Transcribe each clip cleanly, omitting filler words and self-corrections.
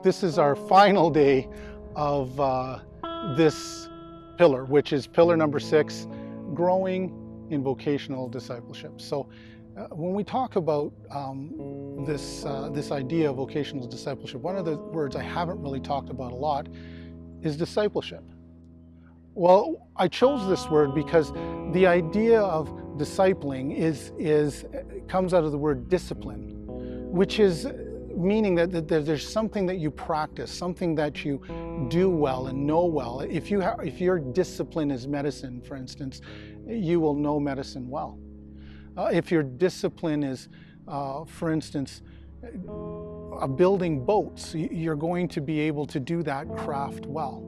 This is our final day of this pillar, which is pillar number 6, growing in vocational discipleship. So when we talk about this idea of vocational discipleship, one of the words I haven't really talked about a lot is discipleship. Well, I chose this word because the idea of discipling comes out of the word discipline, which is meaning that there's something that you practice, something that you do well and know well. If your discipline is medicine, for instance, you will know medicine well. If your discipline is, for instance, building boats, you're going to be able to do that craft well.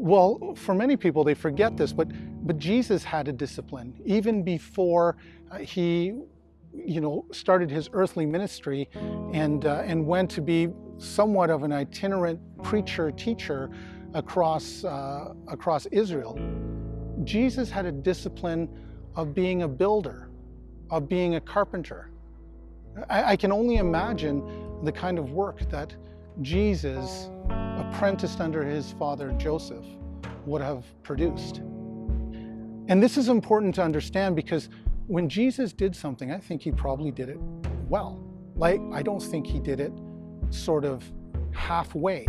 Well, for many people, they forget this, but Jesus had a discipline. Even before he started his earthly ministry and went to be somewhat of an itinerant preacher, teacher across Israel. Jesus had a discipline of being a builder, of being a carpenter. I can only imagine the kind of work that Jesus, apprenticed under his father Joseph, would have produced. And this is important to understand because when Jesus did something, I think he probably did it well. Like, I don't think he did it sort of halfway.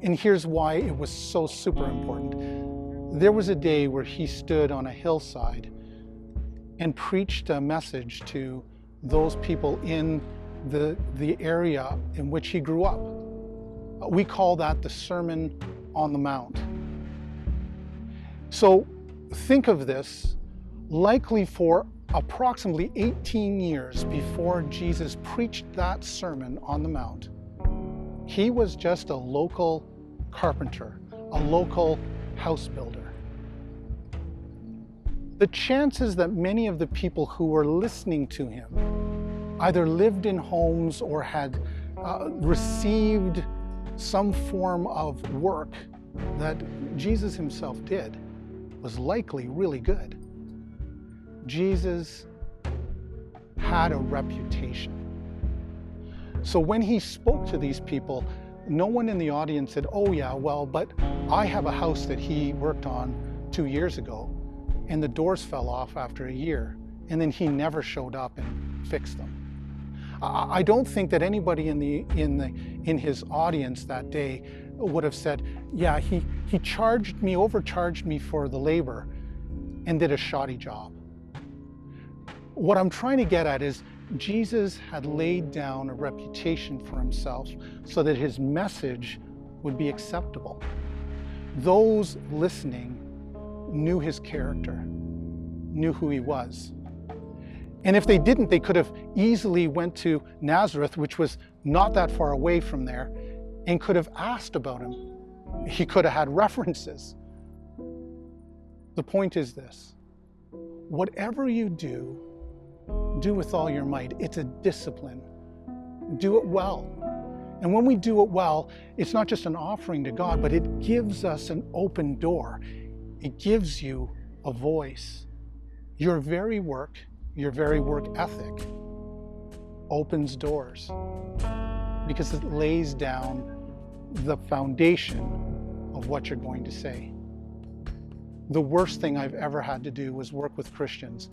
And here's why it was so super important. There was a day where he stood on a hillside and preached a message to those people in the area in which he grew up. We call that the Sermon on the Mount. So think of this, likely for approximately 18 years before Jesus preached that Sermon on the Mount, he was just a local carpenter, a local house builder. The chances that many of the people who were listening to him either lived in homes or had received some form of work that Jesus himself did was likely really good. Jesus had a reputation. So when he spoke to these people, no one in the audience said, "Oh yeah, well, but I have a house that he worked on 2 years ago and the doors fell off after a year and then he never showed up and fixed them." I don't think that anybody in his audience that day would have said, "Yeah, he overcharged me for the labor and did a shoddy job." What I'm trying to get at is Jesus had laid down a reputation for himself so that his message would be acceptable. Those listening knew his character, knew who he was. And if they didn't, they could have easily went to Nazareth, which was not that far away from there, and could have asked about him. He could have had references. The point is this: whatever you do, do with all your might. It's a discipline. Do it well. And when we do it well, it's not just an offering to God, but it gives us an open door. It gives you a voice. Your very work ethic opens doors because it lays down the foundation of what you're going to say. The worst thing I've ever had to do was work with Christians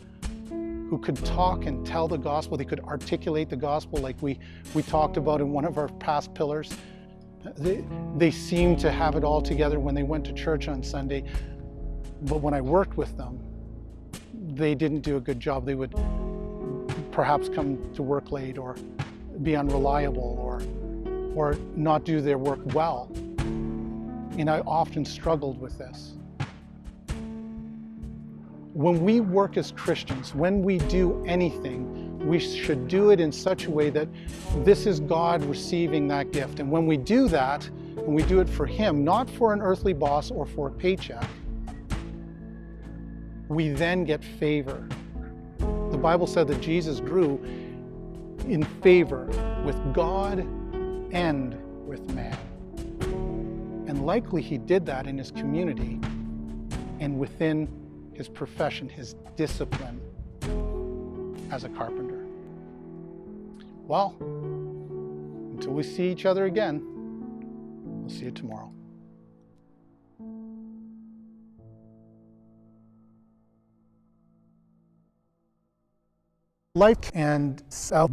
who could talk and tell the gospel. They could articulate the gospel like we talked about in one of our past pillars. They seemed to have it all together when they went to church on Sunday, but when I worked with them, they didn't do a good job. They would perhaps come to work late or be unreliable or not do their work well. And I often struggled with this. When we work as Christians, when we do anything, we should do it in such a way that this is God receiving that gift. And when we do that, and we do it for him, not for an earthly boss or for a paycheck, we then get favor. The Bible said that Jesus grew in favor with God and with man. And likely he did that in his community and within his profession, his discipline as a carpenter. Well, Until we see each other again, we'll see you tomorrow. Life and South